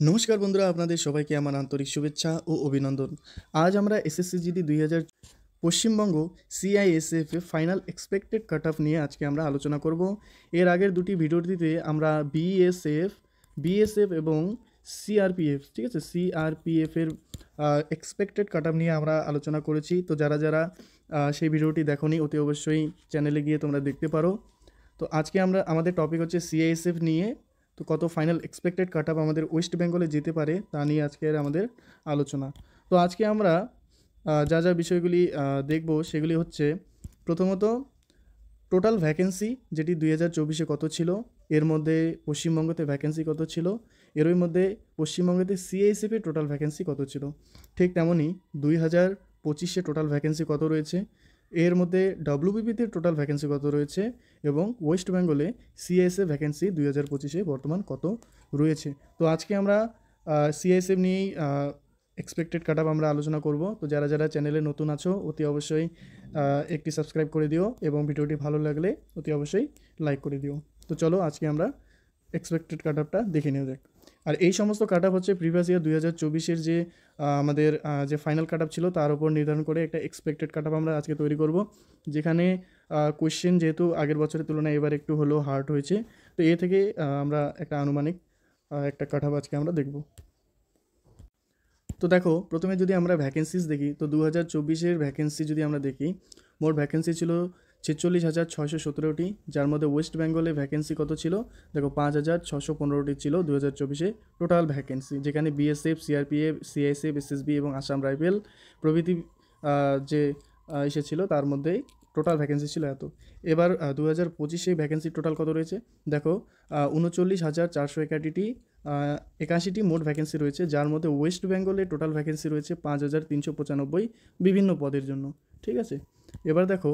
নমস্কার বন্ধুরা, আপনাদের সবাইকে আমার আন্তরিক শুভেচ্ছা ও অভিনন্দন। আজ আমরা SSC GD 2000 Paschimbanga CISF final expected cut off নিয়ে আজকে আমরা আলোচনা করব। এর আগের দুটি ভিডিওটিতে আমরা বিএসএফ এবং সিআরপিএফ, ঠিক আছে, সিআরপিএফের এক্সপেক্টেড কাট অফ নিয়ে আমরা আলোচনা করেছি। তো যারা যারা সেই ভিডিওটি দেখোনি অতি অবশ্যই চ্যানেলে গিয়ে তোমরা দেখতে পারো। তো আজকে আমাদের টপিক হচ্ছে সিআইএসএফ নিয়ে। তো কত ফাইনাল এক্সপেক্টেড কাট অফ আমাদের ওয়েস্ট বেঙ্গলে যেতে পারে তা নিয়ে আজকের আমাদের আলোচনা। তো আজকে আমরা যা যা বিষয়গুলি দেখব সেগুলি হচ্ছে, প্রথমত টোটাল ভ্যাকেন্সি যেটি 2024-এ কত ছিল, এর মধ্যে পশ্চিমবঙ্গতে ভ্যাকেন্সি কত ছিল, এরই মধ্যে পশ্চিমবঙ্গতে সিআইএসএফের টোটাল ভ্যাকেন্সি কত ছিল। ঠিক তেমনই 2025-এ টোটাল ভ্যাকেন্সি কত রয়েছে, এর মধ্যে ডব্লিউবিপিতে টোটাল ভ্যাকেন্সি কত রয়েছে, এবং ওয়েস্ট বেঙ্গলে সিআইএসএফ ভ্যাকেন্সি 2025-এ বর্তমান কত রয়েছে। তো আজকে আমরা সিআইএসএফ নিয়েই এক্সপেক্টেড কাট অফ আমরা আলোচনা করব। তো যারা যারা চ্যানেলে নতুন আছো অতি অবশ্যই একটি সাবস্ক্রাইব করে দিও, এবং ভিডিওটি ভালো লাগলে অতি অবশ্যই লাইক করে দিও। তো চলো আজকে আমরা এক্সপেক্টেড কাট অফটা দেখে নেওয়া যাক। আর এই সমস্ত কাট অফ হচ্ছে প্রিভিয়াস ইয়ার 2024-এর যে আমাদের যে ফাইনাল কাট অফ ছিল তার উপর নির্ধারণ করে একটা এক্সপেক্টেড কাট অফ আমরা আজকে তৈরি করব, যেখানে কোয়েশ্চেন যেহেতু আগের বছরের তুলনায় এবার একটু হলেও হার্ড হয়েছে। তো এ থেকে আমরা একটা আনুমানিক একটা কাট অফ আজকে আমরা দেখব। তো দেখো, প্রথমে যদি আমরা ভ্যাকেন্সিস দেখি, তো 2024-এর ভ্যাকেন্সি যদি আমরা দেখি, মোট ভ্যাকেন্সি ছিল 46,617টি, যার মধ্যে ওয়েস্ট বেঙ্গলে ভ্যাকেন্সি কত ছিল দেখো, 5,615টি ছিল 2024-এ টোটাল ভ্যাকেন্সি, যেখানে বিএসএফ, সিআরপিএফ, সিআইএসএফ, এসএসবি এবং আসাম রাইফেল প্রভৃতি যে এসেছিল তার মধ্যেই টোটাল ভ্যাকেন্সি ছিল এত। এবার 2025-এ ভ্যাকেন্সি টোটাল কত রয়েছে দেখো, 39,481টি 81টি মোট ভ্যাকেন্সি রয়েছে, যার মধ্যে ওয়েস্ট বেঙ্গলে টোটাল ভ্যাকেন্সি রয়েছে 5,395 বিভিন্ন পদের জন্য, ঠিক আছে। এবার দেখো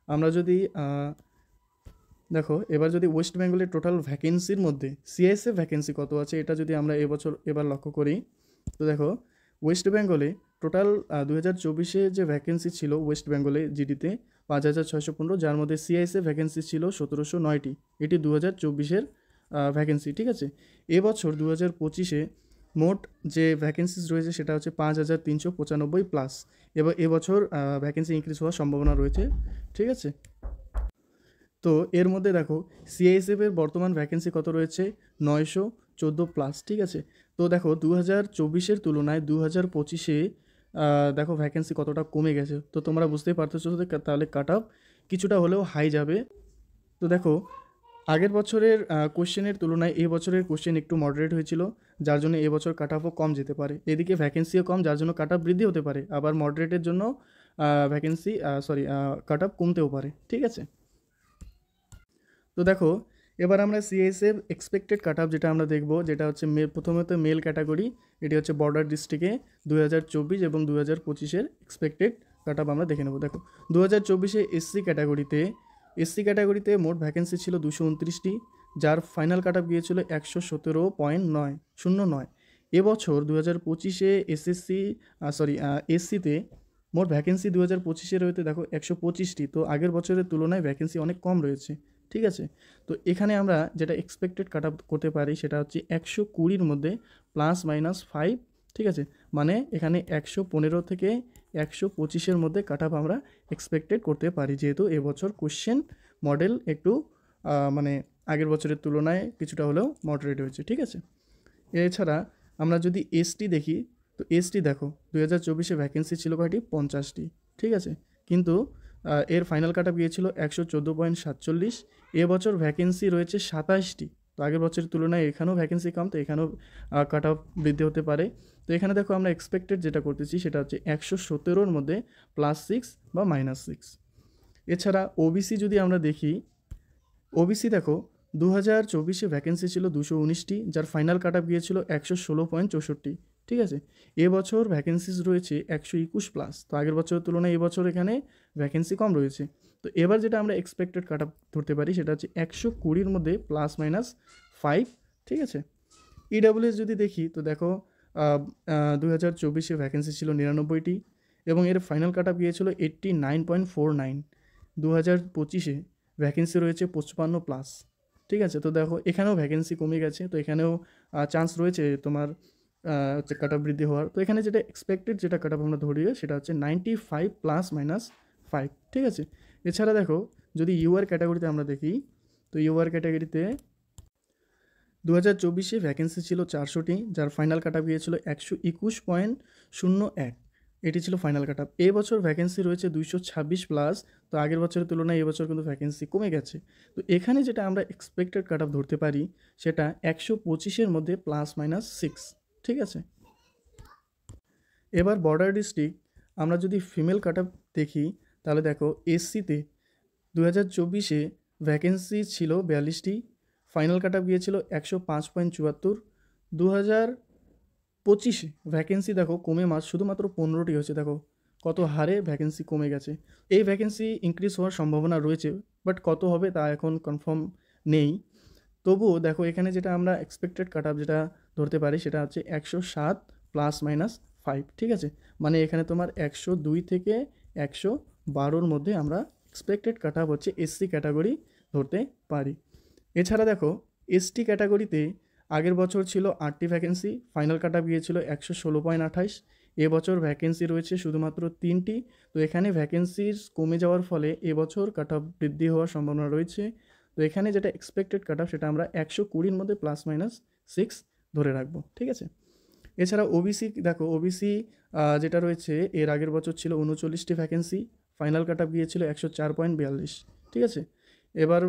আমরা যদি এবার যদি ওয়েস্ট বেঙ্গলের টোটাল ভ্যাকেন্সির মধ্যে সিআইএসএফ ভ্যাকেন্সি কত আছে এটা যদি আমরা এবার লক্ষ্য করি, তো দেখো ওয়েস্ট বেঙ্গলে টোটাল 2024-এ যে ভ্যাকেন্সি ছিল ওয়েস্ট বেঙ্গলে জিডিতে 5,615, যার মধ্যে সিআইএসএফ ভ্যাকেন্সি ছিল 1,709টি। এটি 2024-এর ভ্যাকেন্সি, ঠিক আছে। এবছর 2025-এ মোট যে ভ্যাকেন্সিস রয়েছে সেটা হচ্ছে 5,395 প্লাস। এবার এবছর ভ্যাকেন্সি ইনক্রিজ হওয়ার সম্ভাবনা রয়েছে, ঠিক আছে। তো এর মধ্যে দেখো সিআইএসএফের বর্তমান ভ্যাকেন্সি কত রয়েছে, 914 প্লাস, ঠিক আছে। তো দেখো 2024-এর তুলনায় 2025-এ দেখো ভ্যাকেন্সি কতটা কমে গেছে। তো তোমরা বুঝতেই পারতেছো, তাহলে কাট অফ কিছুটা হলেও হাই যাবে। তো দেখো আগের বছরের কোশ্চেনের তুলনায় এই বছরের কোশ্চেন একটু মডারেট হয়েছিল, যার জন্য এবছর কাট অফও কম যেতে পারে। এদিকে ভ্যাকেন্সিও কম, যার জন্য কাট অফ বৃদ্ধি হতে পারে, আবার মডারেটের জন্য কাট অফ কমতেও পারে, ঠিক আছে। তো দেখো এবার আমরা সিএসএফ এক্সপেক্টেড কাট অফ যেটা আমরা দেখব, যেটা হচ্ছে প্রথমত মেল ক্যাটাগরি, এটি হচ্ছে বর্ডার ডিস্ট্রিক্টে 2024 এবং 2025-এর এক্সপেক্টেড কাট অফ আমরা দেখে নেব। দেখো 2024-এ এসসি ক্যাটাগরিতে মোট ভ্যাকেন্সি ছিল 229টি, যার ফাইনাল কাট অফ গিয়েছিল 117.909। এবছর 2025-এ এসসিতে মোট ভ্যাকেন্সি 2025-এর হইতে দেখো 125টি। তো আগের বছরের তুলনায় ভ্যাকেন্সি অনেক কম রয়েছে, ঠিক আছে। তো এখানে আমরা যেটা এক্সপেক্টেড কাট আপ করতে পারি সেটা হচ্ছে 120-র মধ্যে ±5, ঠিক আছে। মানে এখানে 115 থেকে 125-এর মধ্যে কাট আপ আমরা এক্সপেক্টেড করতে পারি, যেহেতু এবছর কোশ্চেন মডেল একটু মানে আগের বছরের তুলনায় কিছুটা হলেও মডারেট হয়েছে, ঠিক আছে। এছাড়া আমরা যদি এসটি দেখি, তো এসটি দেখো 2024-এ ভ্যাকেন্সি ছিল কয়টি, 50টি, ঠিক আছে। কিন্তু এর ফাইনাল কাট অফ গিয়েছিল 114.47। এবছর ভ্যাকেন্সি রয়েছে 27টি। তো আগের বছরের তুলনায় এখানেও ভ্যাকেন্সি কম, তো এখানেও কাট অফ বৃদ্ধি হতে পারে। তো এখানে দেখো আমরা এক্সপেক্টেড যেটা করতেছি সেটা হচ্ছে 117-র মধ্যে +6 বা -6। এছাড়া ওবিসি যদি আমরা দেখি, ওবিসি দেখো 2024-এ ভ্যাকেন্সি ছিল 219টি, যার ফাইনাল কাট অফ গিয়েছিল 116.64, ঠিক আছে। এবছর ভ্যাকেন্সিস রয়েছে 121 প্লাস। তো আগের বছরের তুলনায় এবছর এখানে ভ্যাকেন্সি কম রয়েছে। তো এবার যেটা আমরা এক্সপেক্টেড কাট অফ ধরতে পারি সেটা হচ্ছে 120-র মধ্যে ±5, ঠিক আছে। ইডাব্লিউএস যদি দেখি, তো দেখো 2024-এ ভ্যাকেন্সি ছিল 99টি, এবং এর ফাইনাল কাট অফ গিয়েছিল 89.49। 2025-এ ভ্যাকেন্সি রয়েছে 55 প্লাস, ঠিক আছে। তো দেখো এখানেও ভ্যাকেন্সি কমে গেছে, তো এখানেও চান্স রয়েছে তোমার হচ্ছে কাট অফ বৃদ্ধি হওয়ার। তো এখানে যেটা এক্সপেক্টেড যেটা কাট অফ আমরা ধরি সেটা হচ্ছে 95 +-5, ঠিক আছে। এছাড়া দেখো যদি ইউআর ক্যাটাগরিতে আমরা দেখি, তো ইউআর ক্যাটাগরিতে 2024-এ ভ্যাকেন্সি ছিল 400টি, যার ফাইনাল কাট অফ গিয়েছিল 121.01। এটি ছিল ফাইনাল কাট অফ। এবছর ভ্যাকেন্সি রয়েছে 226+। তো আগের বছরের তুলনায় এবছর কিন্তু ভ্যাকেন্সি কমে গেছে। তো এখানে যেটা আমরা এক্সপেক্টেড কাট অফ ধরতে পারি সেটা 125-এর মধ্যে +-6, ঠিক আছে। এবার বর্ডার ডিস্ট্রিক্ট আমরা যদি ফিমেল কাট অফ দেখি, তাহলে দেখো এসসিতে 2024-এ ভ্যাকেন্সি ছিল 42টি, ফাইনাল কাট অফ গিয়েছিল 105.74। 2025-এ ভ্যাকেন্সি দেখো কমে শুধুমাত্র 15টি হয়েছে। দেখো কত হারে ভ্যাকেন্সি কমে গেছে। এই ভ্যাকেন্সি ইনক্রিজ হওয়ার সম্ভাবনা রয়েছে, বাট কত হবে তা এখন কনফার্ম নেই। তবুও দেখো এখানে যেটা আমরা এক্সপেক্টেড কাট অফ যেটা ধরতে পারি সেটা হচ্ছে 107 +-5, ঠিক আছে। মানে এখানে তোমার 102 থেকে 112-র মধ্যে আমরা এক্সপেক্টেড কাট অফ হচ্ছে এসসি ক্যাটাগরি ধরতে পারি। এছাড়া দেখো এসটি ক্যাটাগরিতে আগের বছর ছিল 8টি ভ্যাকেন্সি, ফাইনাল কাট অফ গিয়েছিল 116.28। এবছর ভ্যাকেন্সি রয়েছে শুধুমাত্র 3টি। তো এখানে ভ্যাকেন্সির কমে যাওয়ার ফলে এবছর কাট অফ বৃদ্ধি হওয়ার সম্ভাবনা রয়েছে। তো এখানে যেটা এক্সপেক্টেড কাট অফ সেটা আমরা 120-র মধ্যে +-6 ধরে রাখবো, ঠিক আছে। এছাড়া ওবিসি দেখো, ওবিসি যেটা রয়েছে এর আগের বছর ছিল 39টি ভ্যাকেন্সি, ফাইনাল কাট অফ গিয়েছিল 104.42, ঠিক আছে। এবার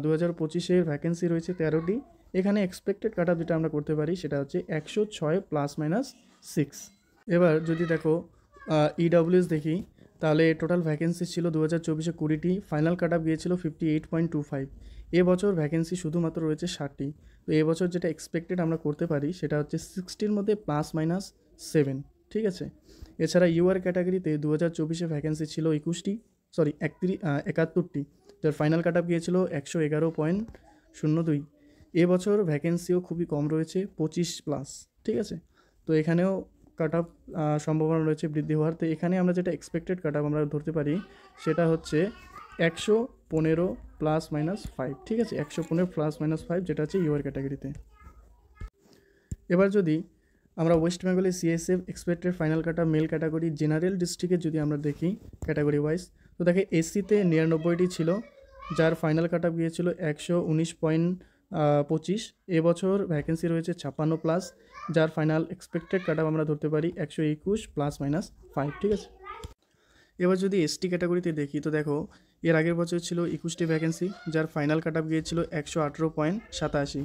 2025-এর ভ্যাকেন্সি রয়েছে 13টি। এখানে এক্সপেক্টেড কাট অফ যেটা আমরা করতে পারি সেটা হচ্ছে 106 +-6। এবার যদি দেখো ইডব্লিউএস দেখি, তাহলে টোটাল ভ্যাকেন্সি ছিল 2024-এ 20টি, ফাইনাল কাট অফ গিয়েছিল 58.25। এবছর ভ্যাকেন্সি শুধুমাত্র রয়েছে 60টি। তো এবছর যেটা এক্সপেক্টেড আমরা করতে পারি সেটা হচ্ছে 60-র মধ্যে +-7, ঠিক আছে। এছাড়া ইউআর ক্যাটাগরিতে 2024-এ ভ্যাকেন্সি ছিল 71টি, যার ফাইনাল কাট অফ গিয়েছিল 111.02। এবছর ভ্যাকেন্সিও খুবই কম রয়েছে, 25+, ঠিক আছে। তো এখানেও কাট অফ সম্ভাবনা রয়েছে বৃদ্ধি হওয়ার। তো এখানে আমরা যেটা এক্সপেক্টেড কাট অফ আমরা ধরতে পারি সেটা হচ্ছে 115 +-5, ঠিক আছে। 115 +-5 যেটা হচ্ছে ইউআর ক্যাটাগরিতে। এবার যদি আমরা ওয়েস্ট বেঙ্গলের CSF expected final cut off mail category general ডিস্ট্রিক্টে যদি আমরা দেখি ক্যাটাগরি ওয়াইজ, তো দেখে এসসিতে 99টি ছিল, যার ফাইনাল কাট অফ গিয়েছিল 119.25। এবছর ভ্যাকেন্সি রয়েছে 56+, যার ফাইনাল এক্সপেক্টেড কাট অফ আমরা ধরতে পারি 121 +-5, ঠিক আছে। এবার যদি এসটি ক্যাটাগরিতে দেখি, তো দেখো এর আগের বছর ছিল 21টি ভ্যাকেন্সি, যার ফাইনাল কাট অফ গিয়েছিল 118.87।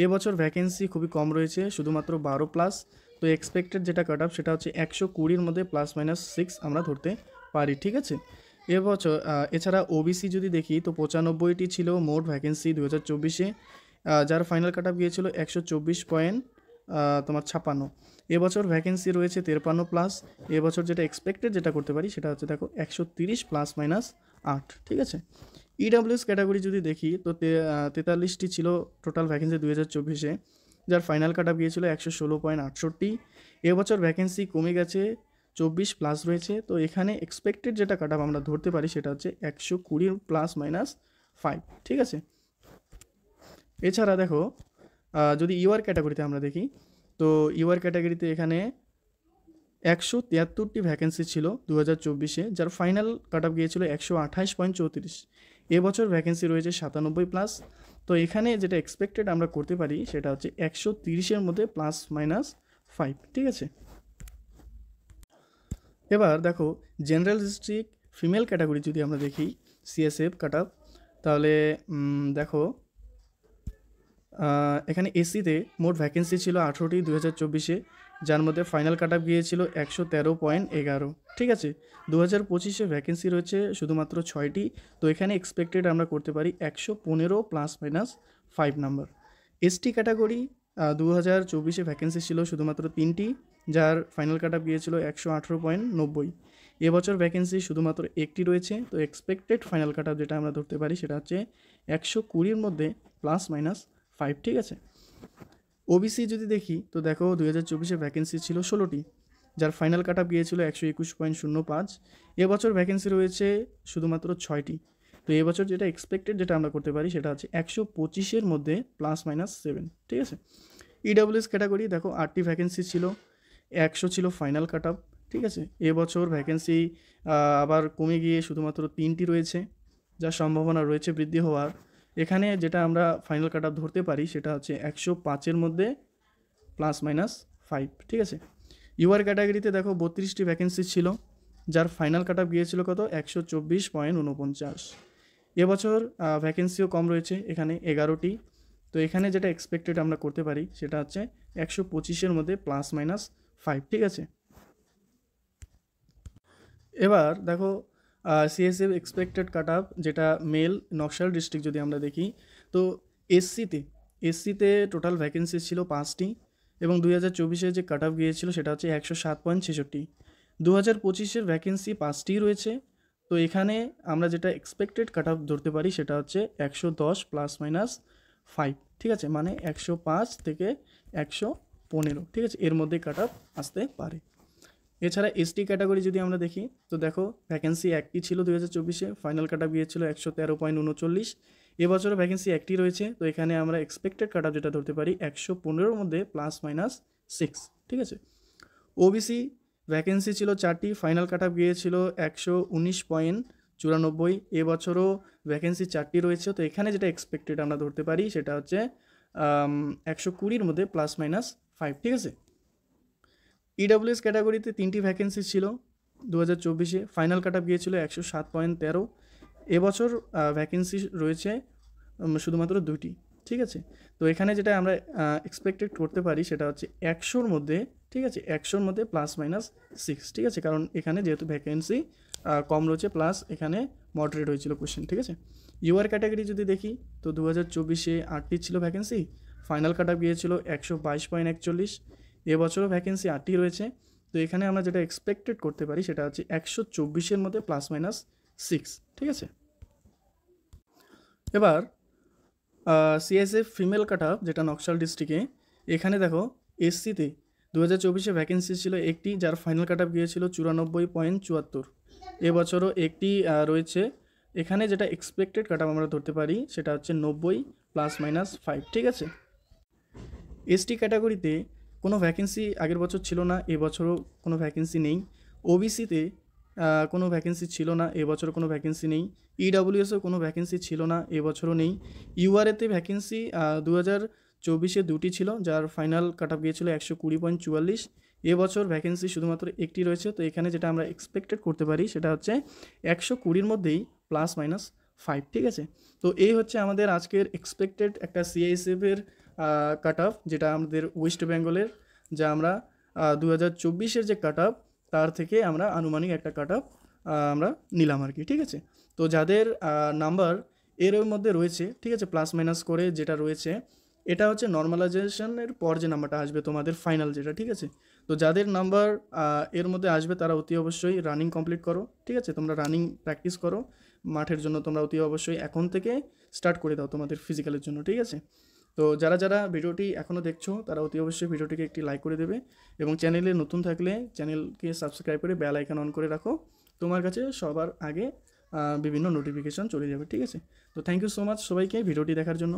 এবছর ভ্যাকেন্সি খুবই কম রয়েছে, শুধুমাত্র 12+। তো এক্সপেক্টেড যেটা কাট অফ সেটা হচ্ছে 120-র মধ্যে +-6 আমরা ধরতে পারি, ঠিক আছে। এবছর এছাড়া ওবিসি যদি দেখি, তো 95টি ছিল মোট ভ্যাকেন্সি 2024-এ, যার ফাইনাল কাট অফ গিয়েছিল 124.56। এবছর ভ্যাকেন্সি রয়েছে 53+। এবছর যেটা এক্সপেক্টেড যেটা করতে পারি সেটা হচ্ছে দেখো 130 +-8, ঠিক আছে। ইডব্লিউএস ক্যাটাগরি যদি দেখি, তো 43টি ছিল টোটাল ভ্যাকেন্সি 2024-এ, যার ফাইনাল কাট অফ গিয়েছিল 116.68। এবছর ভ্যাকেন্সি কমে গেছে, 24+ রয়েছে। তো এখানে এক্সপেক্টেড যেটা কাট অফ আমরা ধরতে পারি সেটা হচ্ছে 120 +-5, ঠিক আছে। এছাড়া দেখো যদি ইউআর ক্যাটাগরিতে আমরা দেখি, তো ইউআর ক্যাটাগরিতে এখানে 173টি ভ্যাকেন্সি ছিল 2024-এ, যার ফাইনাল কাট অফ গিয়েছিল 128.34। এবছর ভ্যাকেন্সি রয়েছে 97+। তো এখানে যেটা এক্সপেক্টেড আমরা করতে পারি সেটা হচ্ছে 130-এর মধ্যে +-5, ঠিক আছে। এবার দেখো জেনারেল ডিস্ট্রিক্ট ফিমেল ক্যাটাগরি যদি আমরা দেখি সিএসএফ কাট অফ, তাহলে দেখো এখানে এসিতে মোট ভ্যাকেন্সি ছিল 18টি 2024-এ, যার মধ্যে ফাইনাল কাট অফ গিয়েছিল 113.11, ঠিক আছে। 2025-এ ভ্যাকেন্সি রয়েছে শুধুমাত্র 6টি। তো এখানে এক্সপেক্টেড আমরা করতে পারি 115 +-5 নাম্বার। এসটি ক্যাটাগরি 2024-এ ভ্যাকেন্সি ছিল শুধুমাত্র 3টি, যার ফাইনাল কাট অফ গিয়েছিল 118.90। এবছর ভ্যাকেন্সি শুধুমাত্র 1টি রয়েছে। তো এক্সপেক্টেড ফাইনাল কাট অফ যেটা আমরা ধরতে পারি সেটা হচ্ছে 120-র মধ্যে +-5, ঠিক আছে। ওবিসি যদি দেখি, তো দেখো 2024-এ ভ্যাকেন্সি ছিল 16টি, যার ফাইনাল কাট অফ গিয়েছিল 121.05। এবছর ভ্যাকেন্সি রয়েছে শুধুমাত্র 6টি। তো এবছর যেটা এক্সপেক্টেড যেটা আমরা করতে পারি সেটা হচ্ছে 125-এর মধ্যে +-7, ঠিক আছে। ইডাব্লিউএস ক্যাটাগরি দেখো 8টি ভ্যাকেন্সি ছিল, 100 ছিল ফাইনাল কাট অফ, ঠিক আছে। এবছর ভ্যাকেন্সি আবার কমে গিয়ে শুধুমাত্র 3টি রয়েছে, যার সম্ভাবনা রয়েছে বৃদ্ধি হওয়ার। এখানে যেটা আমরা ফাইনাল কাট অফ ধরতে পারি সেটা হচ্ছে 105-এর মধ্যে ±5, ঠিক আছে। ইউআর ক্যাটাগরিতে দেখো 32টি ভ্যাকেন্সি ছিল, যার ফাইনাল কাট অফ গিয়েছিল কত 124.49। এবছর ভ্যাকেন্সিও কম রয়েছে, এখানে 11টি। তো এখানে যেটা এক্সপেক্টেড আমরা করতে পারি সেটা হচ্ছে 125-এর মধ্যে ±5, ঠিক আছে। এবার দেখো সিএসএফ এক্সপেক্টেড কাট অফ যেটা মেল নকশাল ডিস্ট্রিক্ট যদি আমরা দেখি, তো এসসিতে টোটাল ভ্যাকেন্সি ছিল 5টি, এবং 2024-এ যে কাট অফ গিয়েছিল সেটা হচ্ছে 107.66। 2025-এর ভ্যাকেন্সি 5টি রয়েছে, তো এখানে আমরা যেটা এক্সপেক্টেড কাট অফ ধরতে পারি সেটা হচ্ছে 110 ±5, ঠিক আছে, মানে 105 থেকে 115, ঠিক আছে, এর মধ্যে কাট অফ আসতে পারে। এছাড়া এসটি ক্যাটাগরি যদি আমরা দেখি, তো দেখো ভ্যাকেন্সি 1টি ছিল 2024-এ, ফাইনাল কাট অফ গিয়েছিল 113.39। এবছরও ভ্যাকেন্সি 1টি রয়েছে, তো এখানে আমরা এক্সপেক্টেড কাট অফ যেটা ধরতে পারি 115-এর মধ্যে ±6, ঠিক আছে। ওবিসি ভ্যাকেন্সি ছিল 4টি, ফাইনাল কাট অফ গিয়েছিল 119.94। এবছরও ভ্যাকেন্সি 4টি রয়েছে, তো এখানে যেটা এক্সপেক্টেড আমরা ধরতে পারি সেটা হচ্ছে 120-এর মধ্যে ±5, ঠিক আছে। ইডাব্লিউএস ক্যাটাগরিতে 3টি ভ্যাকেন্সি ছিল 2024-এ, ফাইনাল কাট অফ গিয়েছিল 107.13। এবছর ভ্যাকেন্সি রয়েছে শুধুমাত্র 2টি, ঠিক আছে। তো এখানে যেটা আমরা এক্সপেক্টেড করতে পারি সেটা হচ্ছে 100-র মধ্যে, ঠিক আছে, 100-র মধ্যে +-6, ঠিক আছে, কারণ এখানে যেহেতু ভ্যাকেন্সি কম রয়েছে, প্লাস এখানে মডারেট হয়েছিল কোশ্চেন, ঠিক আছে। ইউআর ক্যাটাগরি যদি দেখি, তো 2024-এ 8টি ছিল ভ্যাকেন্সি, ফাইনাল কাট অফ গিয়েছিল 122.41। এবছরও ভ্যাকেন্সি 8টি রয়েছে, তো এখানে আমরা যেটা এক্সপেক্টেড করতে পারি সেটা হচ্ছে 124-এর মধ্যে +-6, ঠিক আছে। এবার সিএসএফ ফিমেল কাট অফ যেটা নকশাল ডিস্ট্রিক্টে, এখানে দেখো এসসিতে 2024-এ ভ্যাকেন্সি ছিল 1টি, যার ফাইনাল কাট অফ গিয়েছিল 94.74। এবছরও 1টি রয়েছে, এখানে যেটা এক্সপেক্টেড কাট অফ আমরা ধরতে পারি সেটা হচ্ছে 90 ±5, ঠিক আছে। এসটি ক্যাটাগরিতে কোনো ভ্যাকেন্সি আগের বছর ছিল না, এবছরও কোনো ভ্যাকেন্সি নেই। ওবিসিতে কোনো ভ্যাকেন্সি ছিল না, এবছরও কোনো ভ্যাকেন্সি নেই। ইডাব্লিউএসও কোনো ভ্যাকেন্সি ছিল না, এবছরও নেই। ইউআরএতে ভ্যাকেন্সি 2024-এ 2টি ছিল, যার ফাইনাল কাট অফ গিয়েছিল 120.44। এবছর ভ্যাকেন্সি শুধুমাত্র 1টি রয়েছে, তো এখানে যেটা আমরা এক্সপেক্টেড করতে পারি সেটা হচ্ছে 120-র মধ্যেই +-5, ঠিক আছে। তো এই হচ্ছে আমাদের আজকের এক্সপেক্টেড একটা সিআইএসএফের কাট অফ, যেটা আমাদের ওয়েস্ট বেঙ্গলের, যা আমরা 2024-এর যে কাট অফ তার থেকে আমরা আনুমানিক একটা কাট অফ আমরা নিলাম আর কি, ঠিক আছে। তো যাদের নাম্বার এর মধ্যে রয়েছে, ঠিক আছে, + করে যেটা রয়েছে, এটা হচ্ছে নর্মালাইজেশনের পর যে নাম্বারটা আসবে তোমাদের ফাইনাল যেটা, ঠিক আছে। তো যাদের নাম্বার এর মধ্যে আসবে তারা অতি অবশ্যই রানিং কমপ্লিট করো, ঠিক আছে, তোমরা রানিং প্র্যাকটিস করো, মাঠের জন্য তোমরা অতি অবশ্যই এখন থেকে স্টার্ট করে দাও তোমাদের ফিজিক্যালের জন্য, ঠিক আছে। তো যারা যারা ভিডিওটি এখনও দেখছো তারা অতি অবশ্যই ভিডিওটিকে একটি লাইক করে দেবে, এবং চ্যানেলে নতুন থাকলে চ্যানেলকে সাবস্ক্রাইব করে বেল আইকন অন করে রাখো, তোমার কাছে সবার আগে বিভিন্ন নোটিফিকেশন চলে যাবে, ঠিক আছে। তো থ্যাংক ইউ সো মাচ সবাইকে ভিডিওটি দেখার জন্য।